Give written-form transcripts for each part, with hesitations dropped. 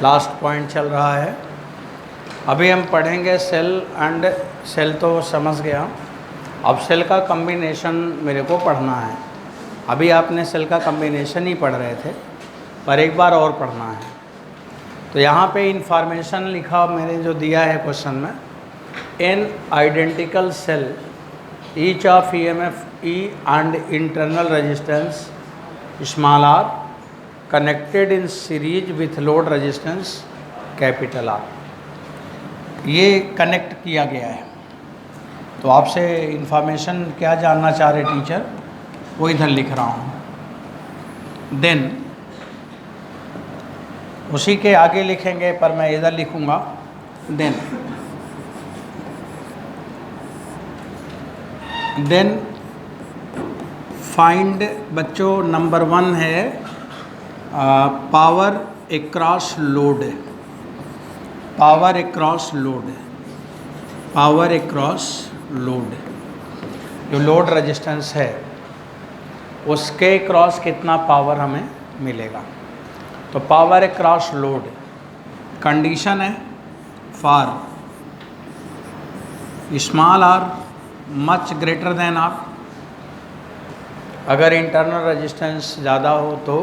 Last point चल रहा है। अभी हम पढ़ेंगे सेल एंड सेल तो समझ गया, अब सेल का कम्बिनेशन मेरे को पढ़ना है। अभी आपने सेल का कम्बिनेशन ही पढ़ रहे थे, पर एक बार और पढ़ना है। तो यहाँ पे इंफॉर्मेशन लिखा मैंने जो दिया है क्वेश्चन में, in identical cell each of EMF E and internal resistance small r connected in series with load resistance capital R। ये कनेक्ट किया गया है। तो आपसे इंफॉर्मेशन क्या जानना चाह रहे टीचर, वो इधर लिख रहा हूँ। देन उसी के आगे लिखेंगे, पर मैं इधर लिखूँगा। देन फाइंड, बच्चों नंबर 1 है power across load. Power across load, power across load, जो लोड रेजिस्टेंस है उसके क्रॉस कितना पावर हमें मिलेगा। तो पावर एक्रॉस लोड कंडीशन है for small R much greater than R. अगर इंटरनल रेजिस्टेंस ज़्यादा हो तो,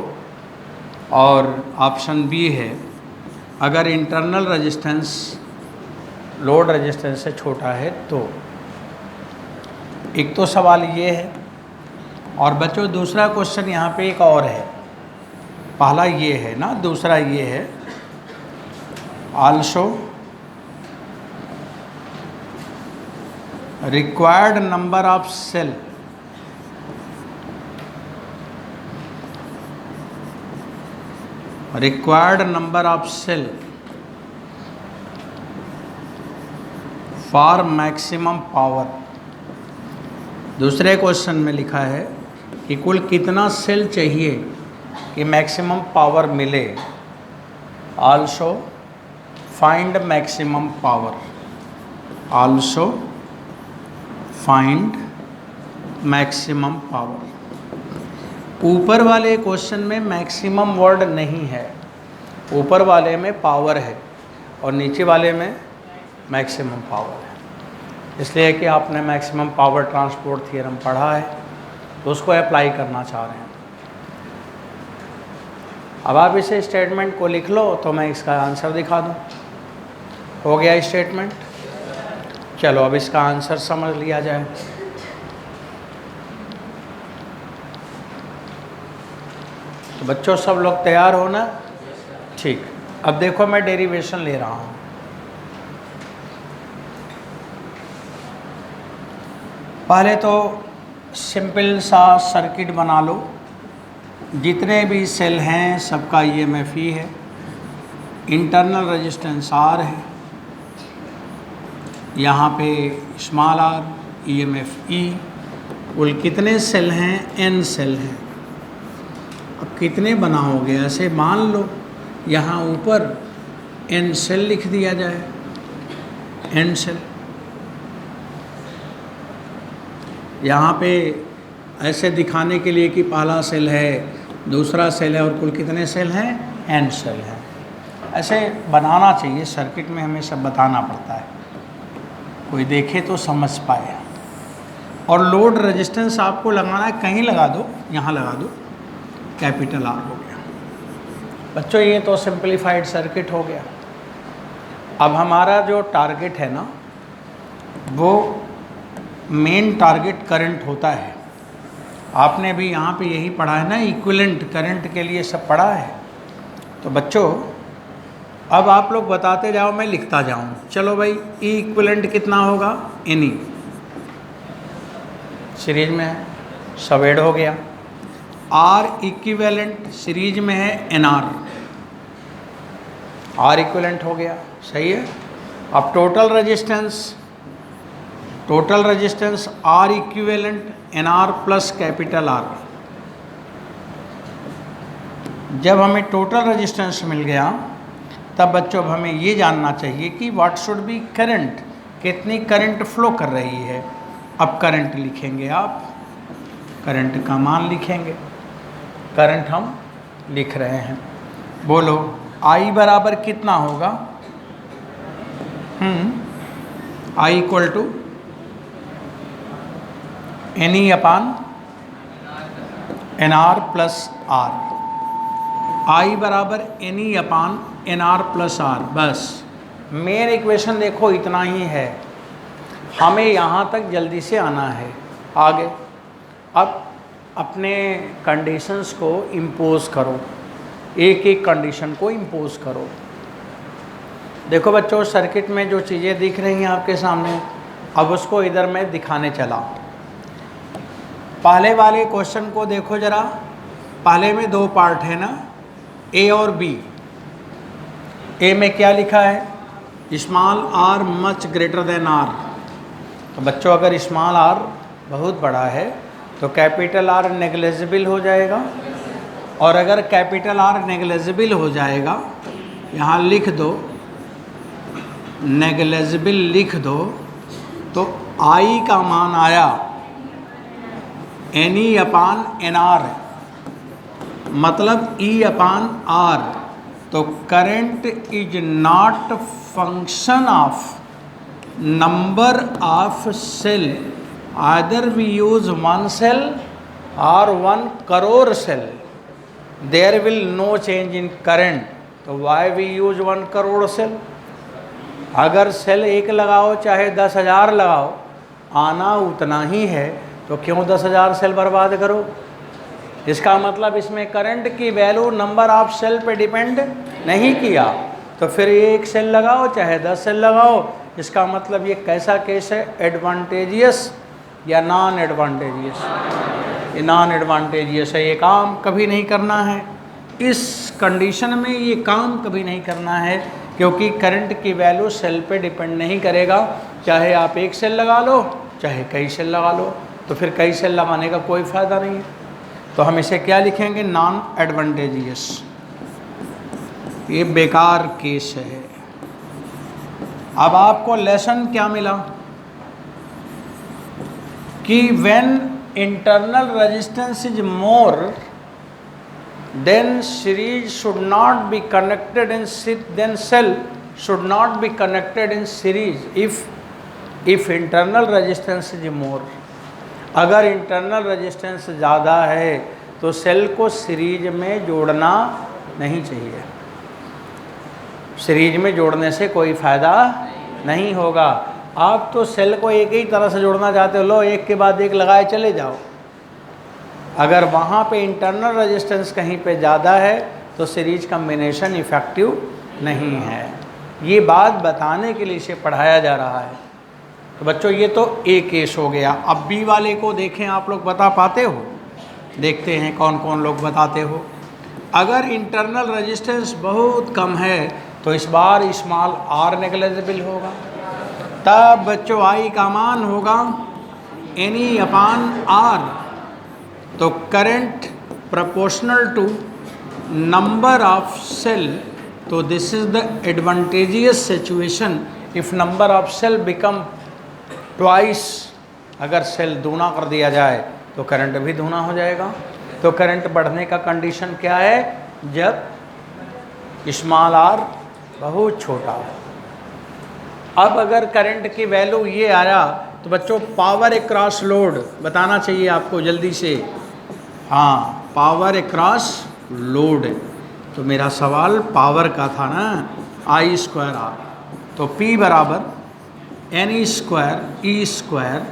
और ऑप्शन बी है अगर इंटरनल रेजिस्टेंस लोड रेजिस्टेंस से छोटा है तो। एक तो सवाल ये है, और बच्चों दूसरा क्वेश्चन यहाँ पे एक और है। पहला ये है ना, दूसरा ये है also required number of cell for maximum power। दूसरे क्वेश्चन में लिखा है कि कुल कितना सेल चाहिए कि मैक्सिमम पावर मिले। Also find maximum power, also find maximum power. ऊपर वाले क्वेश्चन में मैक्सिमम वर्ड नहीं है, ऊपर वाले में पावर है और नीचे वाले में मैक्सिमम पावर है। इसलिए कि आपने मैक्सिमम पावर ट्रांसपोर्ट थ्योरम पढ़ा है, तो उसको अप्लाई करना चाह रहे हैं। अब आप इसे स्टेटमेंट को लिख लो तो मैं इसका आंसर दिखा दूँ। हो गया स्टेटमेंट। चलो अब इसका आंसर समझ लिया जाए। तो बच्चों सब लोग तैयार हो ना? ठीक। अब देखो मैं डेरिवेशन ले रहा हूँ। पहले तो सिंपल सा सर्किट बना लो। जितने भी सेल हैं सबका EMF E है, इंटरनल रेजिस्टेंस R है, यहाँ पे स्मॉल r EMF E। कुल कितने सेल हैं? N सेल हैं। अब कितने बनाओगे? ऐसे मान लो यहाँ ऊपर N सेल लिख दिया जाए, N सेल। यहाँ पे ऐसे दिखाने के लिए कि पहला सेल है, दूसरा सेल है, और कुल कितने सेल हैं? N सेल हैं। ऐसे बनाना चाहिए, सर्किट में हमें सब बताना पड़ता है, कोई देखे तो समझ पाए। और लोड रेजिस्टेंस आपको लगाना है, कहीं लगा दो, यहाँ लगा दो, कैपिटल R हो गया। बच्चों ये तो सिंपलीफाइड सर्किट हो गया। अब हमारा जो टारगेट है ना, वो मेन टारगेट करंट होता है। आपने भी यहाँ पे यही पढ़ा है ना, इक्विवेलेंट करंट के लिए सब पढ़ा है। तो बच्चों अब आप लोग बताते जाओ, मैं लिखता जाऊँ। चलो भाई, E इक्विवेलेंट कितना होगा? NE सीरीज में है, सब ऐड हो गया। R इक्विवेलेंट सीरीज में है NR, R इक्विवेलेंट हो गया, सही है। अब total resistance R equivalent NR plus capital R। जब हमें टोटल रेजिस्टेंस मिल गया, तब बच्चों हमें ये जानना चाहिए कि व्हाट शुड बी करंट, कितनी करंट फ्लो कर रही है। अब करंट लिखेंगे, आप करंट का मान लिखेंगे। करंट हम लिख रहे हैं, बोलो I बराबर कितना होगा, I equal to NE upon NR plus R। I बराबर NE upon NR plus R। बस मेन इक्वेशन देखो इतना ही है, हमें यहाँ तक जल्दी से आना है। आगे अब अपने कंडीशंस को इम्पोज करो, एक एक कंडीशन को इम्पोज करो। देखो बच्चों, सर्किट में जो चीज़ें दिख रही हैं आपके सामने, अब उसको इधर मैं दिखाने चला। पहले वाले क्वेश्चन को देखो ज़रा, पहले में दो पार्ट है ना, ए और बी। ए में क्या लिखा है, small R much greater than R. तो बच्चों अगर स्मॉल आर बहुत बड़ा है तो कैपिटल आर नेग्लिजिबल हो जाएगा, और अगर कैपिटल आर नेग्लिजिबल हो जाएगा, यहाँ लिख दो नेग्लिजिबल लिख दो, तो आई का मान आया N E upon N R, मतलब ई अपान आर। तो current is not function of number of cell, either we use 1 cell और 1 crore cell, there will no change in current. तो why we use 1 crore cell. अगर cell एक लगाओ चाहे 10,000 लगाओ, आना उतना ही है, तो क्यों 10,000 सेल बर्बाद करो। इसका मतलब इसमें करंट की वैल्यू नंबर ऑफ सेल पे डिपेंड नहीं किया, तो फिर एक सेल लगाओ चाहे 10 सेल लगाओ। इसका मतलब ये कैसा केस है, एडवांटेजियस या नॉन एडवांटेजियस। ये नॉन एडवांटेजियस है, ये काम कभी नहीं करना है। इस कंडीशन में ये काम कभी नहीं करना है, क्योंकि करंट की वैल्यू सेल पे डिपेंड नहीं करेगा, चाहे आप एक सेल लगा लो चाहे कई सेल लगा लो, तो फिर कई सेल लगाने का कोई फ़ायदा नहीं है। तो हम इसे क्या लिखेंगे, नॉन एडवांटेजियस। ये बेकार केस है। अब आपको लेसन क्या मिला कि when internal resistance is more then series should not be connected in then cell should not be connected in series if internal resistance is more. अगर इंटरनल रेजिस्टेंस ज़्यादा है तो सेल को सीरीज में जोड़ना नहीं चाहिए। सीरीज में जोड़ने से कोई फ़ायदा नहीं होगा। आप तो सेल को एक ही तरह से जोड़ना चाहते हो, लो एक के बाद एक लगाए चले जाओ। अगर वहाँ पे इंटरनल रेजिस्टेंस कहीं पे ज़्यादा है तो सीरीज कम्बिनेशन इफ़ेक्टिव नहीं है। ये बात बताने के लिए इसे पढ़ाया जा रहा है। तो बच्चों ये तो ए केस हो गया। अब बी वाले को देखें, आप लोग बता पाते हो, देखते हैं कौन कौन लोग बताते हो। अगर इंटरनल रेजिस्टेंस बहुत कम है तो इस बार स्मॉल आर नेग्लिजिबल होगा, तब बच्चों आई का मान होगा एन ई अपान आर। तो current proportional to number of cell, तो this is the advantageous situation if number of cell become twice. अगर सेल दूना कर दिया जाए तो करंट भी दूना हो जाएगा। तो करंट बढ़ने का कंडीशन क्या है, जब स्मॉल आर बहुत छोटा है। अब अगर करंट की वैल्यू ये आया तो बच्चों पावर अक्रॉस लोड बताना चाहिए आपको जल्दी से। हाँ, पावर अक्रॉस लोड। तो मेरा सवाल पावर का था ना, आई स्क्वायर आर। तो P बराबर N E square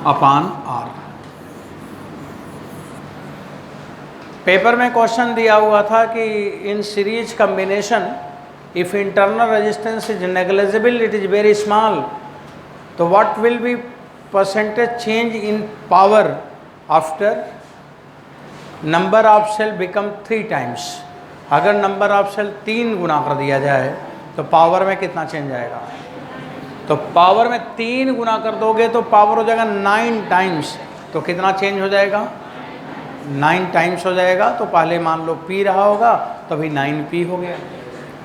upon R. Paper में क्वेश्चन दिया हुआ था कि in series combination if internal resistance is negligible it is very small, तो what will be percentage change in power after number of cell become 3 times. अगर number of cell 3 गुना कर दिया जाए तो पावर में कितना चेंज आएगा। तो पावर में 3 गुना कर दोगे तो पावर हो जाएगा 9 टाइम्स। तो कितना चेंज हो जाएगा, 9 टाइम्स हो जाएगा। तो पहले मान लो P रहा होगा तो अभी 9P हो गया,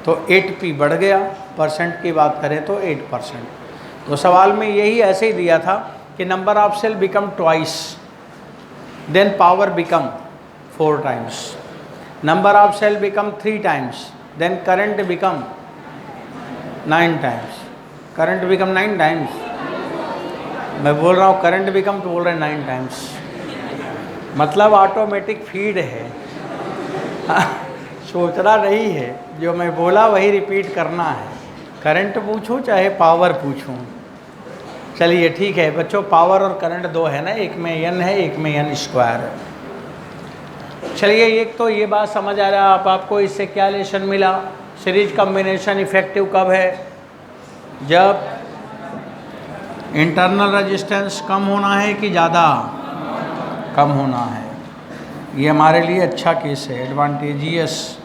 तो 8P बढ़ गया। परसेंट की बात करें तो 8%। तो सवाल में यही ऐसे ही दिया था कि number of cell become twice then power become 4 times, number of cell become 3 times then current become 9 times, current become 9 times. मैं बोल रहा हूँ करंट बिकम, तो बोल रहे हैं 9 टाइम्स, मतलब ऑटोमेटिक फीड है। सोचना नहीं है, जो मैं बोला वही रिपीट करना है। करंट पूछूं चाहे पावर पूछूं। चलिए ठीक है बच्चों, पावर और करंट दो है ना, एक में n है एक में n स्क्वायर है। चलिए एक तो ये बात समझ आ रहा है आपको इससे क्या लेसन मिला। सीरीज कॉम्बिनेशन इफेक्टिव कब है? जब इंटरनल रेजिस्टेंस कम होना है कि ज़्यादा कम होना है। ये हमारे लिए अच्छा केस है, एडवांटेजियस।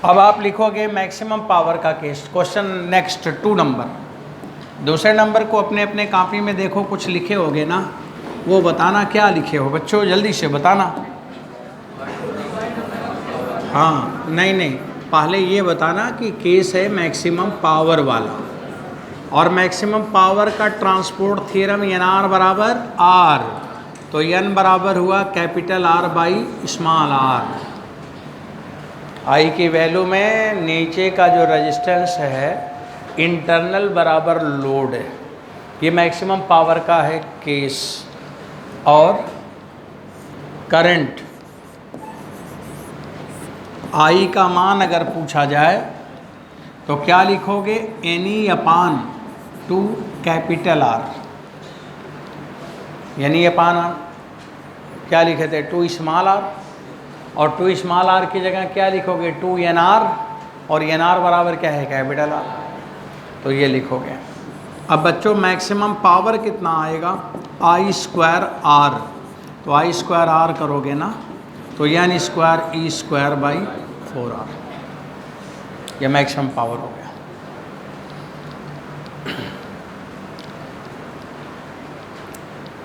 अब आप लिखोगे मैक्सिमम पावर का केस। क्वेश्चन नेक्स्ट 2 नंबर, दूसरे नंबर को अपने अपने कॉपी में देखो, कुछ लिखे होगे ना, वो बताना क्या लिखे हो बच्चों, जल्दी से बताना। हाँ नहीं, पहले ये बताना कि केस है मैक्सिमम पावर वाला, और मैक्सिमम पावर का ट्रांसपोर्ट थ्योरम NR बराबर R, तो N बराबर हुआ capital R by small r। आई की वैल्यू में नीचे का जो रेजिस्टेंस है इंटरनल बराबर लोड है, ये मैक्सिमम पावर का है केस। और करंट आई का मान अगर पूछा जाए तो क्या लिखोगे, NE/2 कैपिटल R, यानी अपान क्या लिखे थे 2 स्मॉल r, और 2 स्मॉल r की जगह क्या लिखोगे 2NR, और NR बराबर क्या है कैपिटल R, तो ये लिखोगे। अब बच्चों मैक्सिमम पावर कितना आएगा, I² R, तो I² R करोगे ना तो N² E² बाई 4R, यह मैक्सिमम पावर हो गया।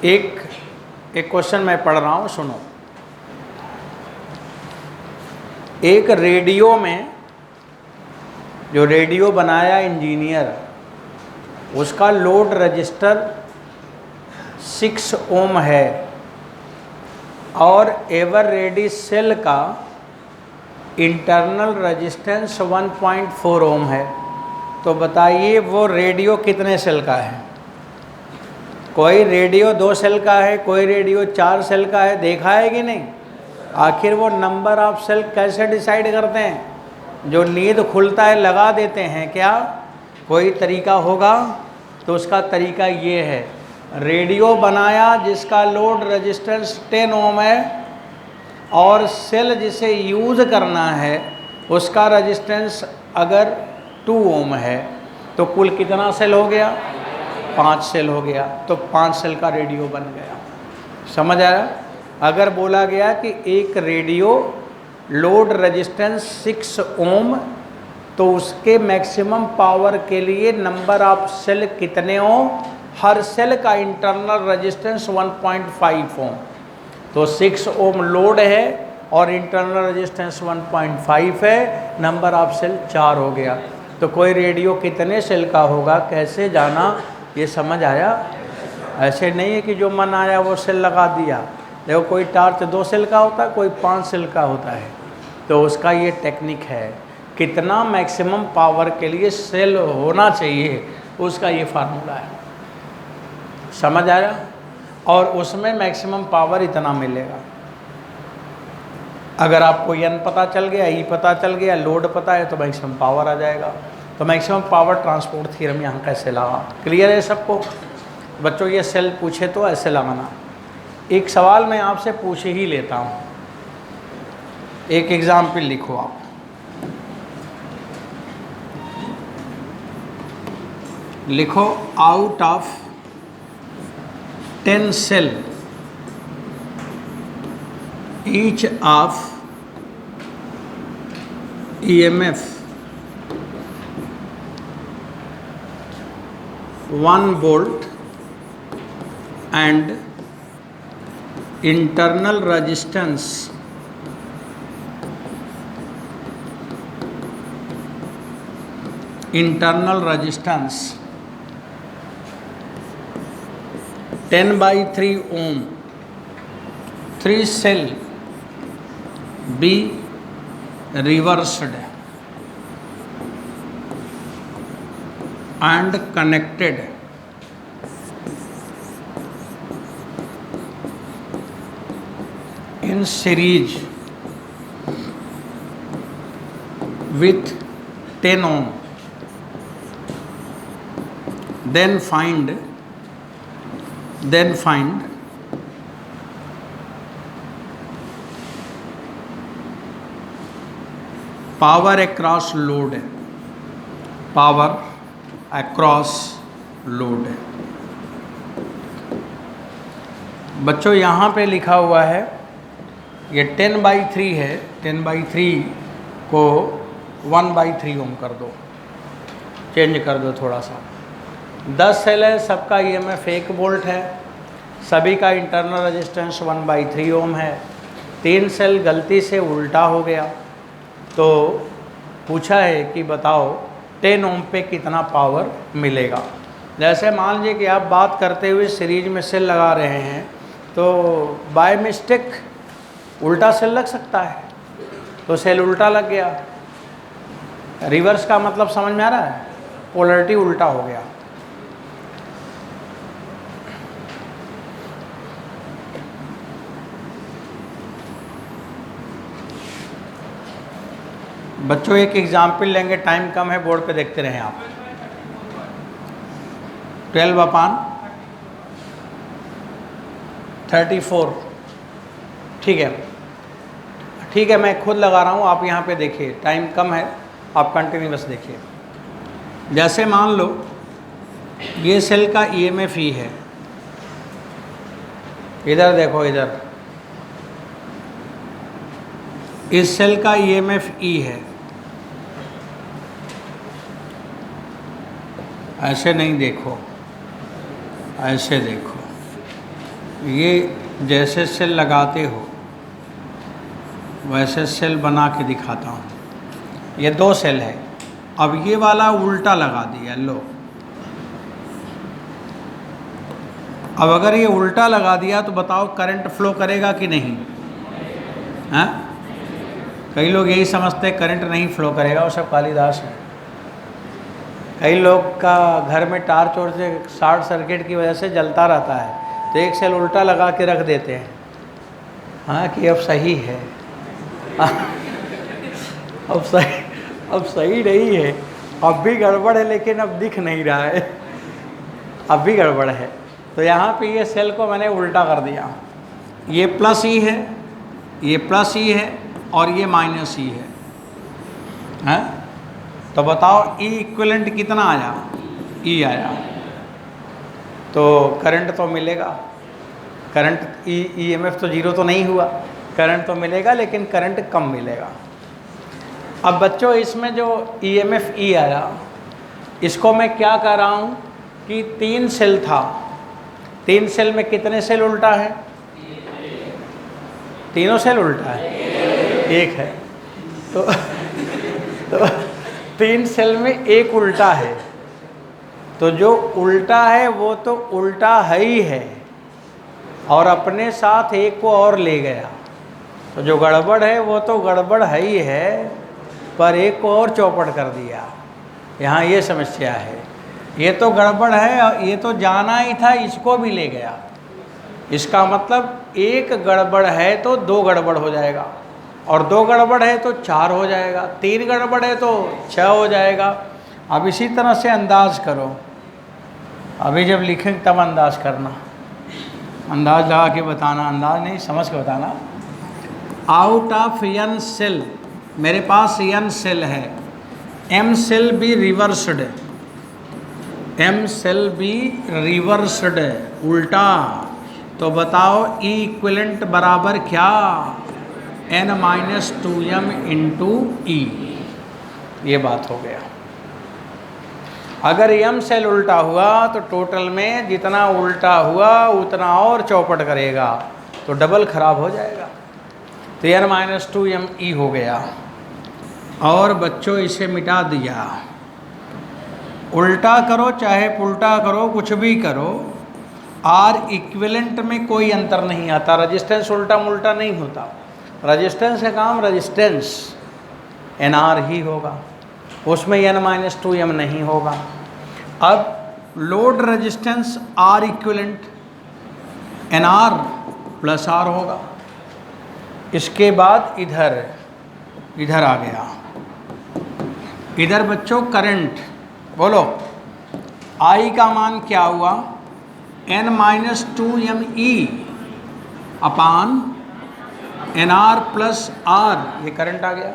एक क्वेश्चन मैं पढ़ रहा हूँ, सुनो। एक रेडियो में, जो रेडियो बनाया इंजीनियर, उसका लोड रजिस्टर 6 ओम है और एवर रेडी सेल का इंटरनल रेजिस्टेंस 1.4 ओम है, तो बताइए वो रेडियो कितने सेल का है। कोई रेडियो 2 सेल का है, कोई रेडियो 4 सेल का है, देखा है कि नहीं। आखिर वो नंबर ऑफ सेल कैसे डिसाइड करते हैं, जो नींद खुलता है लगा देते हैं क्या, कोई तरीका होगा। तो उसका तरीका ये है, रेडियो बनाया जिसका लोड रेजिस्टेंस 10 ओम है और सेल जिसे यूज़ करना है उसका रेजिस्टेंस अगर 2 ओम है, तो कुल कितना सेल हो गया, 5 सेल हो गया, तो 5 सेल का रेडियो बन गया। समझ आया। अगर बोला गया कि एक रेडियो लोड रेजिस्टेंस 6 ओम, तो उसके मैक्सिमम पावर के लिए नंबर ऑफ सेल कितने हो, हर सेल का इंटरनल रेजिस्टेंस 1.5 ओम, तो 6 ओम लोड है और इंटरनल रेजिस्टेंस 1.5 है, नंबर ऑफ सेल 4 हो गया। तो कोई रेडियो कितने सेल का होगा कैसे जाना, ये समझ आया। ऐसे नहीं है कि जो मन आया वो सेल लगा दिया। देखो कोई टार्च 2 सेल का होता है, कोई 5 सेल का होता है, तो उसका ये टेक्निक है, कितना मैक्सिमम पावर के लिए सेल होना चाहिए उसका ये फार्मूला है। समझ आया। और उसमें मैक्सिमम पावर इतना मिलेगा। अगर आपको N पता चल गया, E पता चल गया, लोड पता है, तो मैक्सिमम पावर आ जाएगा। तो मैक्सिमम पावर ट्रांसपोर्ट थ्योरम यहाँ कैसे लगा, क्लियर है सबको। बच्चों ये सेल पूछे तो ऐसे लगाना। एक सवाल मैं आपसे पूछ ही लेता हूँ, एक एग्जाम्पल लिखो आप। लिखो out of 10 cell each of EMF 1 volt and internal resistance 10/3 ohm 3 cell be reversed and connected in series with 10 ohm, then find power across load, बच्चों यहाँ पे लिखा हुआ है ये 10/3 है, 10/3 को 1/3 ओम कर दो, चेंज कर दो थोड़ा सा। 10 सेल है, सबका EMF 1 वोल्ट है, सभी का इंटरनल रेजिस्टेंस 1/3 ओम है। 3 सेल गलती से उल्टा हो गया, तो पूछा है कि बताओ 10 ओम पे कितना पावर मिलेगा। जैसे मान लीजिए कि आप बात करते हुए सीरीज में सेल लगा रहे हैं, तो बाय मिस्टेक उल्टा सेल लग सकता है, तो सेल उल्टा लग गया। रिवर्स का मतलब समझ में आ रहा है, पोलैरिटी उल्टा हो गया। बच्चों एक एग्जाम्पल लेंगे, टाइम कम है, बोर्ड पे देखते रहें आप। 12/34, ठीक है, मैं खुद लगा रहा हूँ, आप यहाँ पे देखिए, टाइम कम है, आप कंटिन्यूअस देखिए। जैसे मान लो ये सेल का EMF E है, इधर देखो, इधर इस सेल का EMF E है, ऐसे नहीं देखो, ऐसे देखो, ये जैसे सेल लगाते हो वैसे सेल बना के दिखाता हूँ। ये 2 सेल है, अब ये वाला उल्टा लगा दिया, लो। अब अगर ये उल्टा लगा दिया तो बताओ करंट फ्लो करेगा कि नहीं? हाँ, कई लोग यही समझते हैं करंट नहीं फ्लो करेगा, वो सब कालिदास है। कई लोग का घर में टार्च और से शॉर्ट सर्किट की वजह से जलता रहता है, तो एक सेल उल्टा लगा के रख देते हैं, हाँ कि अब सही है। अब सही नहीं है, अब भी गड़बड़ है, लेकिन अब दिख नहीं रहा है, अब भी गड़बड़ है। तो यहाँ पे ये सेल को मैंने उल्टा कर दिया, ये प्लस E है, ये प्लस E है और ये माइनस E है। तो बताओ E इक्विवेलेंट कितना आया? E आया, तो करंट तो मिलेगा। करंट EMF तो 0 तो नहीं हुआ, करंट तो मिलेगा, लेकिन करंट कम मिलेगा। अब बच्चों इसमें जो EMF E आया, इसको मैं क्या कर रहा हूँ कि 3 सेल था, 3 सेल में कितने सेल उल्टा है? तीनों सेल उल्टा है, 1 है, तो 3 सेल में 1 उल्टा है, तो जो उल्टा है वो तो उल्टा है ही है, और अपने साथ 1 को और ले गया, तो जो गड़बड़ है वो तो गड़बड़ है ही है, पर 1 को और चौपट कर दिया। यहाँ ये समस्या है, ये तो गड़बड़ है और ये तो जाना ही था, इसको भी ले गया। इसका मतलब 1 गड़बड़ है तो 2 गड़बड़ हो जाएगा, और 2 गड़बड़ है तो 4 हो जाएगा, 3 गड़बड़ है तो 6 हो जाएगा। अब इसी तरह से अंदाज करो, अभी जब लिखें तब अंदाज करना, अंदाज लगा के बताना, अंदाज नहीं समझ के बताना। आउट ऑफ n सेल, मेरे पास n सेल है, m cell be reversed, m cell be reversed उल्टा, तो बताओ E इक्विवेलेंट बराबर क्या? n-2m into E। ये बात हो गया। अगर m सेल उल्टा हुआ तो टोटल में जितना उल्टा हुआ उतना और चौपट करेगा, तो डबल खराब हो जाएगा, तो n-2m E हो गया। और बच्चों इसे मिटा दिया, उल्टा करो चाहे पुल्टा करो, कुछ भी करो, आर इक्विवेलेंट में कोई अंतर नहीं आता, रजिस्टेंस उल्टा मुल्टा नहीं होता, रजिस्टेंस का काम रजिस्टेंस एन आर ही होगा, उसमें n-2m नहीं होगा। अब load resistance R equivalent N R plus R होगा। इसके बाद इधर आ गया, इधर बच्चों करंट, बोलो I का मान क्या हुआ, n-2m e upon N R plus R, ये करंट आ गया।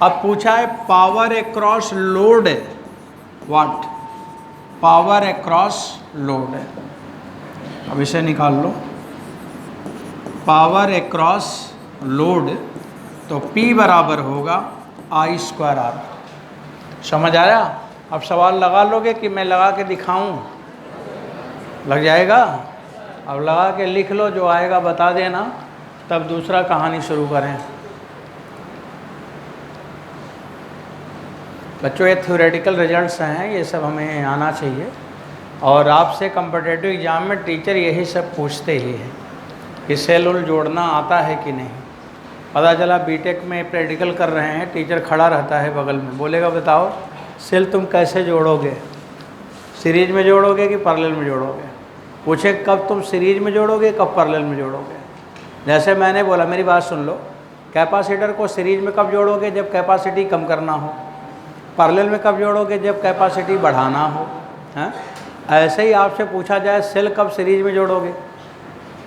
अब पूछा है पावर अक्रॉस लोड है, वाट, पावर अक्रॉस लोड है। अब इसे निकाल लो, पावर अक्रॉस लोड, तो P बराबर होगा I²R। समझ आया? अब सवाल लगा लोगे कि मैं लगा के दिखाऊं? लग जाएगा? अब लगा के लिख लो, जो आएगा बता देना, तब दूसरा कहानी शुरू करें। बच्चों ये थ्योरेटिकल रिजल्ट्स हैं, ये सब हमें आना चाहिए। और आपसे कॉम्पिटिटिव एग्ज़ाम में टीचर यही सब पूछते ही हैं कि सेल उल जोड़ना आता है कि नहीं। पता चला बीटेक में प्रैक्टिकल कर रहे हैं, टीचर खड़ा रहता है बगल में, बोलेगा बताओ सेल तुम कैसे जोड़ोगे, सीरीज में जोड़ोगे कि पैरेलल में जोड़ोगे। पूछे कब तुम सीरीज में जोड़ोगे, कब पैरेलल में जोड़ोगे। जैसे मैंने बोला, मेरी बात सुन लो, कैपेसिटर को सीरीज में कब जोड़ोगे, जब कैपेसिटी कम करना हो, पैरेलल में कब जोड़ोगे, जब कैपेसिटी बढ़ाना हो। हैं, ऐसे ही आपसे पूछा जाए सेल कब सीरीज में जोड़ोगे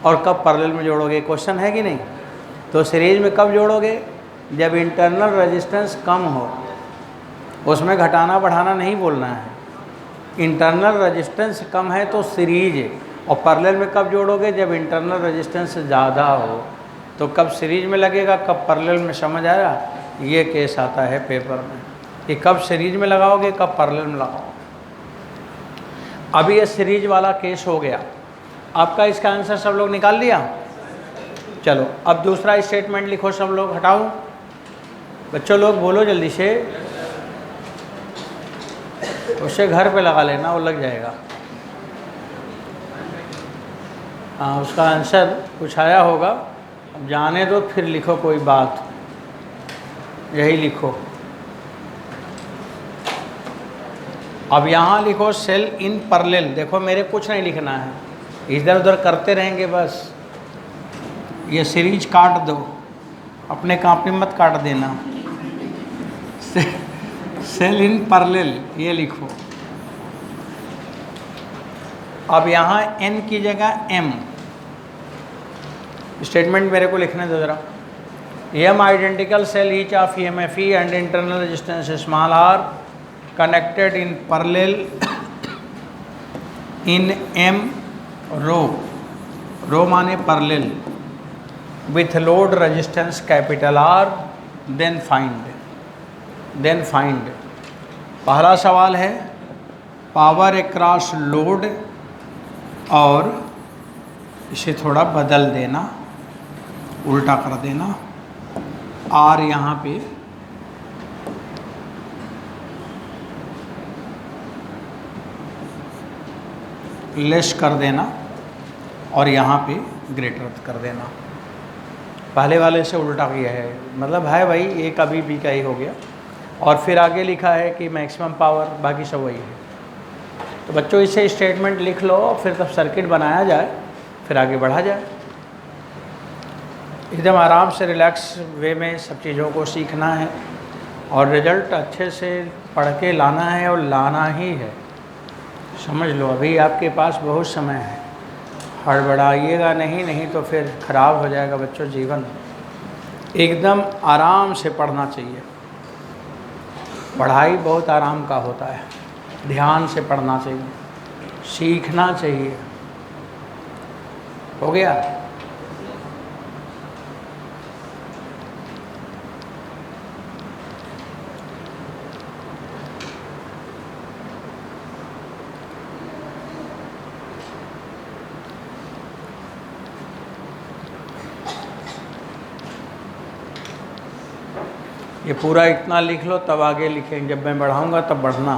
और कब पैरेलल में जोड़ोगे, क्वेश्चन है कि नहीं। तो सीरीज में कब जोड़ोगे, जब इंटरनल रेजिस्टेंस कम हो, उसमें घटाना बढ़ाना नहीं बोलना है। इंटरनल रेजिस्टेंस कम है तो सीरीज है। और पैरेलल में कब जोड़ोगे, जब इंटरनल रेजिस्टेंस ज़्यादा हो। तो कब सीरीज में लगेगा, कब पैरेलल में, समझ आया। ये केस आता है पेपर में कि कब सीरीज में लगाओगे, कब पैरेलल में लगाओगे। अभी ये सीरीज वाला केस हो गया, आपका इसका आंसर सब लोग निकाल लिया। चलो अब दूसरा स्टेटमेंट लिखो सब लोग, हटाओ बच्चों, लोग बोलो जल्दी से, उसे घर पे लगा लेना, वो लग जाएगा। हाँ, उसका आंसर कुछ आया होगा, अब जाने दो, फिर लिखो कोई बात, यही लिखो। अब यहाँ लिखो सेल इन पैरेलल, देखो मेरे कुछ नहीं लिखना है, इधर उधर करते रहेंगे बस। ये सीरीज काट दो, अपने कॉपी मत काट देना। सेल इन पैरेलल ये लिखो। अब यहाँ n की जगह m, स्टेटमेंट मेरे को लिखने दो ज़रा। m identical cell each of EMFE and internal resistance small r connected in parallel in m row माने parallel with load resistance capital R, then find। पहला सवाल है पावर अक्रॉस लोड, और इसे थोड़ा बदल देना, उल्टा कर देना, R यहाँ पे लेस कर देना और यहाँ पे ग्रेटर कर देना। पहले वाले से उल्टा किया है, मतलब है भाई ए का बी का ही हो गया। और फिर आगे लिखा है कि मैक्सिमम पावर, बाकी सब वही है। तो बच्चों इसे स्टेटमेंट लिख लो, फिर तब सर्किट बनाया जाए, फिर आगे बढ़ा जाए। एकदम आराम से रिलैक्स वे में सब चीज़ों को सीखना है और रिज़ल्ट अच्छे से पढ़ के लाना है, और लाना ही है। समझ लो अभी आपके पास बहुत समय है, हड़बड़ाइएगा नहीं तो फिर ख़राब हो जाएगा बच्चों जीवन। एकदम आराम से पढ़ना चाहिए, पढ़ाई बहुत आराम का होता है, ध्यान से पढ़ना चाहिए, सीखना चाहिए। हो गया? ये पूरा इतना लिख लो, तब आगे लिखेंगे। जब मैं बढ़ाऊंगा तब बढ़ना,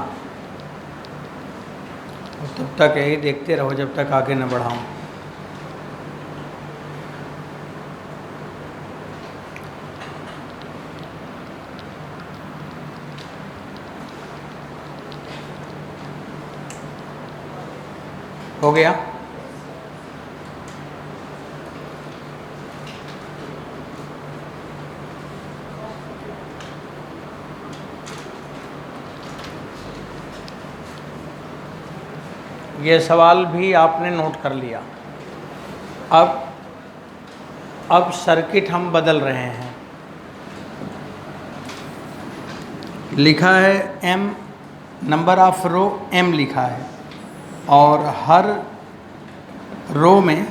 तब तक यही देखते रहो जब तक आगे न बढ़ाऊं। हो गया? ये सवाल भी आपने नोट कर लिया। अब सर्किट हम बदल रहे हैं। लिखा है m, number of row m लिखा है, और हर रो में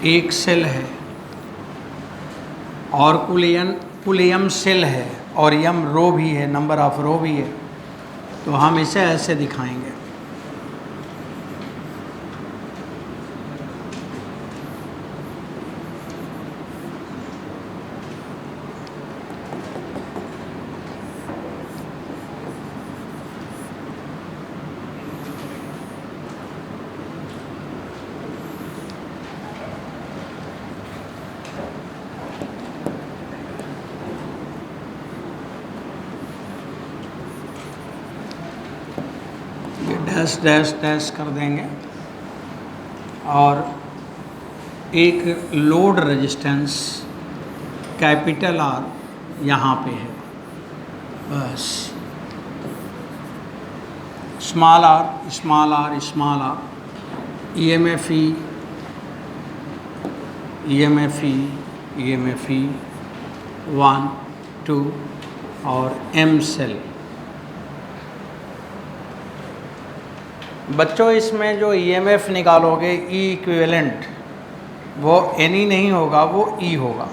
एक सेल है और कुल m सेल है और m रो भी है, नंबर ऑफ रो भी है। तो हम इसे ऐसे दिखाएंगे। डैश डैश डैश कर देंगे और एक लोड रेजिस्टेंस कैपिटल R यहाँ पे है, बस। Small r small r small r, EMF E 1 2 और M सेल। बच्चों इसमें जो EMF निकालोगे E इक्विवेलेंट, वो N नहीं होगा, वो E होगा।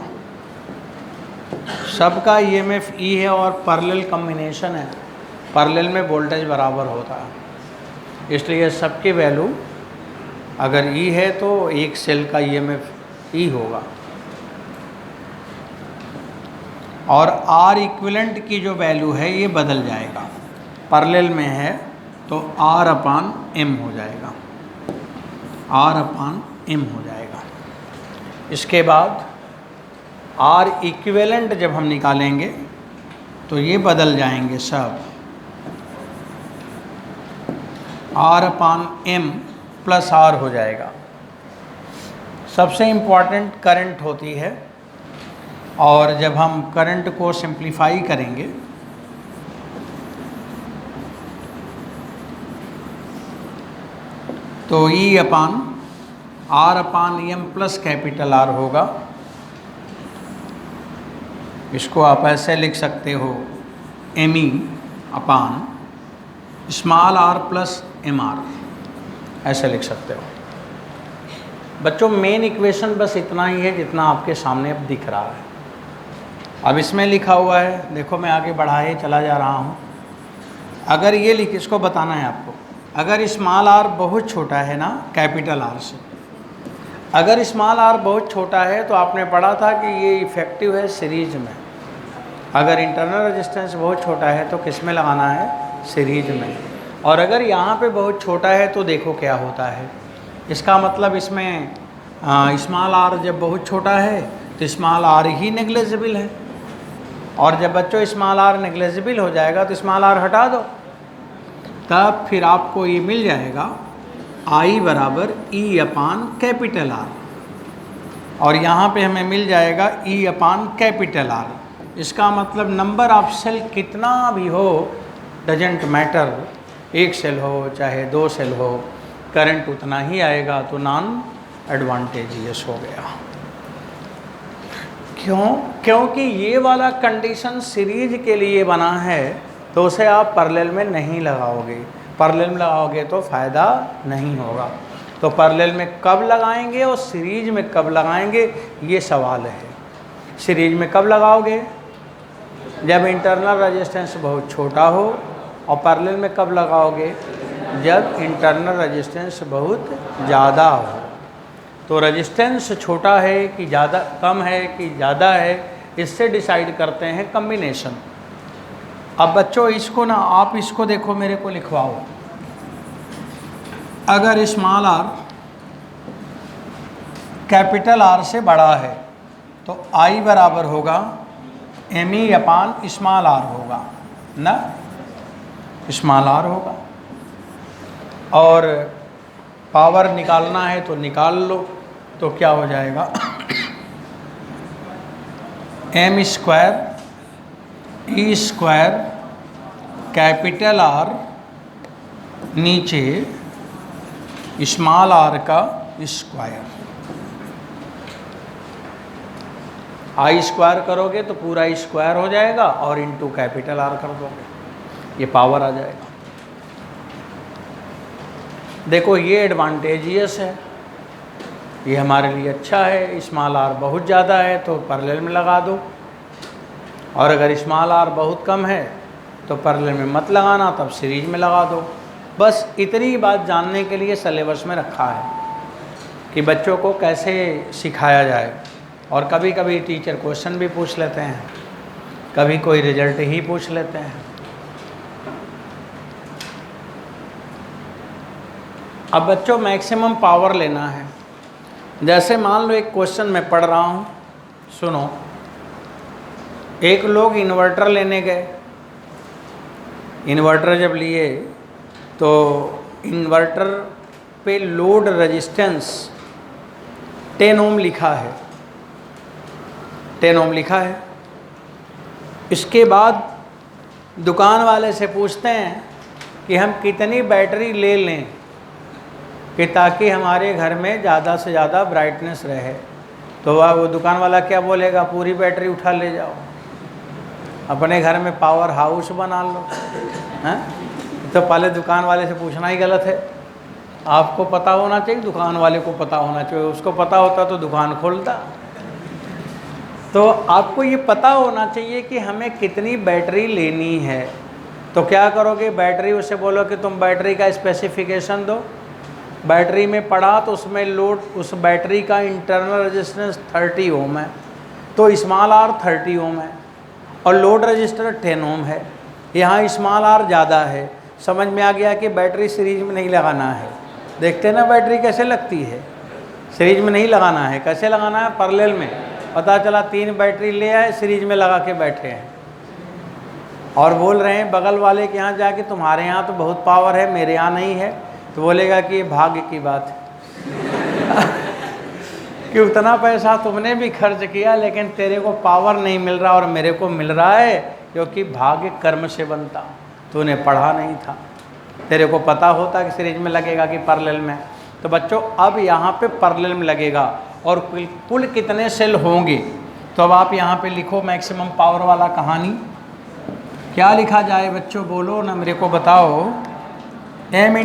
सबका EMF E है और पैरेलल कॉम्बिनेशन है, पैरेलल में वोल्टेज बराबर होता है, इसलिए सबकी वैल्यू अगर E है तो एक सेल का EMF E होगा। और R इक्विवेलेंट की जो वैल्यू है ये बदल जाएगा, पैरेलल में है तो R/M हो जाएगा, R/M हो जाएगा। इसके बाद R इक्विवेलेंट जब हम निकालेंगे तो ये बदल जाएंगे सब, R/M प्लस R हो जाएगा। सबसे इम्पॉर्टेंट करंट होती है, और जब हम करंट को सिंप्लीफाई करेंगे तो E/R/M प्लस कैपिटल R होगा। इसको आप ऐसे लिख सकते हो, ME अपान स्मॉल r प्लस MR, ऐसे लिख सकते हो। बच्चों मेन इक्वेशन बस इतना ही है जितना आपके सामने अब दिख रहा है। अब इसमें लिखा हुआ है, देखो मैं आगे बढ़ाए चला जा रहा हूँ। अगर ये इसको बताना है आपको, अगर स्मॉल r बहुत छोटा है ना कैपिटल R से, अगर स्मॉल r बहुत छोटा है तो आपने पढ़ा था कि ये इफ़ेक्टिव है सीरीज में। अगर इंटरनल रेजिस्टेंस बहुत छोटा है तो किस में लगाना है, सीरीज में। और अगर यहाँ पे बहुत छोटा है तो देखो क्या होता है, इसका मतलब इसमें स्मॉल r जब बहुत छोटा है तो स्मॉल r ही नेग्लिजिबल है, और जब बच्चों स्मॉल r नेग्लिजिबल हो जाएगा तो स्मॉल r हटा दो, तब फिर आपको ये मिल जाएगा I बराबर E/कैपिटल R, और यहाँ पे हमें मिल जाएगा E/कैपिटल R। इसका मतलब नंबर ऑफ सेल कितना भी हो, डजेंट मैटर, एक सेल हो चाहे दो सेल हो, करंट उतना ही आएगा, तो नॉन एडवांटेजियस हो गया। क्यों? क्योंकि ये वाला कंडीशन सीरीज के लिए बना है, तो उसे आप पैरेलल में नहीं लगाओगे, पैरेलल में लगाओगे तो फ़ायदा नहीं होगा। तो पैरेलल में कब लगाएंगे और सीरीज में कब लगाएंगे, ये सवाल है। सीरीज में कब लगाओगे, जब इंटरनल रेजिस्टेंस बहुत छोटा हो, और पैरेलल में कब लगाओगे, जब इंटरनल रेजिस्टेंस बहुत ज़्यादा हो। तो रेजिस्टेंस छोटा है कि ज़्यादा, कम है कि ज़्यादा है, इससे डिसाइड करते हैं कम्बिनेशन। अब बच्चों इसको ना आप इसको देखो, मेरे को लिखवाओ, अगर स्मॉल आर कैपिटल आर से बड़ा है तो आई बराबर होगा M E upon small R होगा ना, स्मॉल आर होगा। और पावर निकालना है तो निकाल लो, तो क्या हो जाएगा M square E square capital R नीचे स्मॉल आर का स्क्वायर। आई स्क्वायर करोगे तो पूरा स्क्वायर हो जाएगा और इंटू कैपिटल आर कर दोगे, ये पावर आ जाएगा। देखो ये एडवांटेजियस है, ये हमारे लिए अच्छा है। स्मॉल आर बहुत ज़्यादा है तो पैरेलल में लगा दो, और अगर स्मॉल आर बहुत कम है तो पैरेलल में मत लगाना, तब सीरीज में लगा दो। बस इतनी बात जानने के लिए सिलेबस में रखा है कि बच्चों को कैसे सिखाया जाए। और कभी कभी टीचर क्वेश्चन भी पूछ लेते हैं, कभी कोई रिजल्ट ही पूछ लेते हैं। अब बच्चों मैक्सिमम पावर लेना है। जैसे मान लो एक क्वेश्चन मैं पढ़ रहा हूँ, सुनो। एक लोग इन्वर्टर लेने गए, इन्वर्टर जब लिए तो इन्वर्टर पे लोड रेजिस्टेंस 10 ओम लिखा है, 10 ओम लिखा है। इसके बाद दुकान वाले से पूछते हैं कि हम कितनी बैटरी ले लें कि ताकि हमारे घर में ज़्यादा से ज़्यादा ब्राइटनेस रहे। तो वो दुकान वाला क्या बोलेगा, पूरी बैटरी उठा ले जाओ, अपने घर में पावर हाउस बना लो। हैं? तो पहले दुकान वाले से पूछना ही गलत है। आपको पता होना चाहिए, दुकान वाले को पता होना चाहिए। उसको पता होता तो दुकान खोलता। तो आपको ये पता होना चाहिए कि हमें कितनी बैटरी लेनी है। तो क्या करोगे, बैटरी उससे बोलो कि तुम बैटरी का स्पेसिफिकेशन दो। बैटरी में पढ़ा तो उसमें लोड, उस बैटरी का इंटरनल रेजिस्टेंस 30 ओम है, तो स्मॉल आर 30 ओम है और लोड रजिस्टर 10 ओम है। यहाँ स्मॉल आर ज़्यादा है। समझ में आ गया कि बैटरी सीरीज में नहीं लगाना है। देखते हैं ना बैटरी कैसे लगती है, सीरीज में नहीं लगाना है। कैसे लगाना है, पैरेलल में। पता चला 3 बैटरी ले आए, सीरीज में लगा के बैठे हैं और बोल रहे हैं बगल वाले के यहाँ जाके तुम्हारे यहाँ तो बहुत पावर है, मेरे यहाँ नहीं है। तो बोलेगा कि ये भाग्य की बात है कि उतना पैसा तुमने भी खर्च किया लेकिन तेरे को पावर नहीं मिल रहा और मेरे को मिल रहा है, क्योंकि भाग्य कर्म से बनता। तूने पढ़ा नहीं था, तेरे को पता होता कि सीरीज में लगेगा कि पैरेलल में। तो बच्चों अब यहाँ पे पैरेलल में लगेगा और कुल कितने सेल होंगे। तो अब आप यहाँ पे लिखो मैक्सिमम पावर वाला कहानी। क्या लिखा जाए बच्चों, बोलो ना, मेरे को बताओ। m